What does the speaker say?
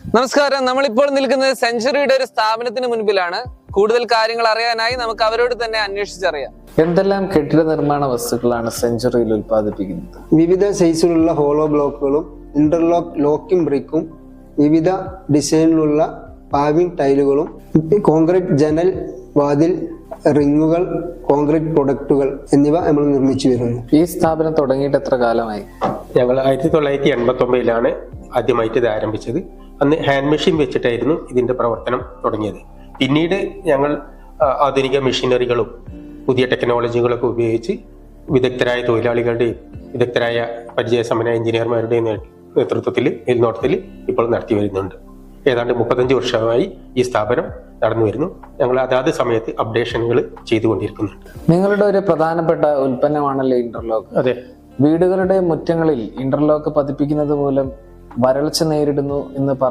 നമസ്കാരം. നമ്മളിപ്പോൾ നിൽക്കുന്നത് സെഞ്ചുറിയുടെ ഒരു സ്ഥാപനത്തിന് മുൻപിലാണ്. കൂടുതൽ കാര്യങ്ങൾ അറിയാനായി നമുക്ക് അവരോട് തന്നെ അന്വേഷിച്ചറിയാം. എന്തെല്ലാം കെട്ടിട നിർമ്മാണ വസ്തുക്കളാണ് സെഞ്ചുറിയിൽ ഉൽപ്പാദിപ്പിക്കുന്നത്? വിവിധ സൈസിലുള്ള ഹോളോ ബ്ലോക്കുകളും ഇന്റർലോക്ക് ലോക്കിംഗ് ബ്രിക്കും വിവിധ ഡിസൈനിലുള്ള പാവിംഗ് ടൈലുകളും കോൺക്രീറ്റ് ജനൽ, വാതിൽ, റിങ്ങുകൾ, കോൺക്രീറ്റ് പ്രൊഡക്റ്റുകൾ എന്നിവ നമ്മൾ നിർമ്മിച്ചു വരുന്നു. ഈ സ്ഥാപനം തുടങ്ങിയിട്ട് എത്ര കാലമായി? ഞങ്ങൾ 1989 ആദ്യമായിട്ട് ഇത് ആരംഭിച്ചത്. അന്ന് ഹാൻഡ് മെഷീൻ വെച്ചിട്ടായിരുന്നു ഇതിന്റെ പ്രവർത്തനം തുടങ്ങിയത്. പിന്നീട് ഞങ്ങൾ ആധുനിക മെഷീനറികളും പുതിയ ടെക്നോളജികളൊക്കെ ഉപയോഗിച്ച് വിദഗ്ധരായ തൊഴിലാളികളുടെയും വിദഗ്ധരായ പരിചയസമ്പന്ന എഞ്ചിനീയർമാരുടെയും നേതൃത്വത്തിൽ മേൽനോട്ടത്തിൽ ഇപ്പോൾ നടത്തി വരുന്നുണ്ട്. ഏതാണ്ട് 35 വർഷമായി ഈ സ്ഥാപനം നടന്നു വരുന്നു. ഞങ്ങൾ അതാത് സമയത്ത് അപ്ഡേഷനുകൾ ചെയ്തുകൊണ്ടിരിക്കുന്നുണ്ട്. നിങ്ങളുടെ ഒരു പ്രധാനപ്പെട്ട ഉൽപ്പന്നമാണല്ലോ ഇന്റർലോക്ക്. അതെ. വീടുകളുടെ മുറ്റങ്ങളിൽ ഇന്റർലോക്ക് പതിപ്പിക്കുന്നത് മൂലം വരൾച്ച നേരിടുന്നു എന്ന്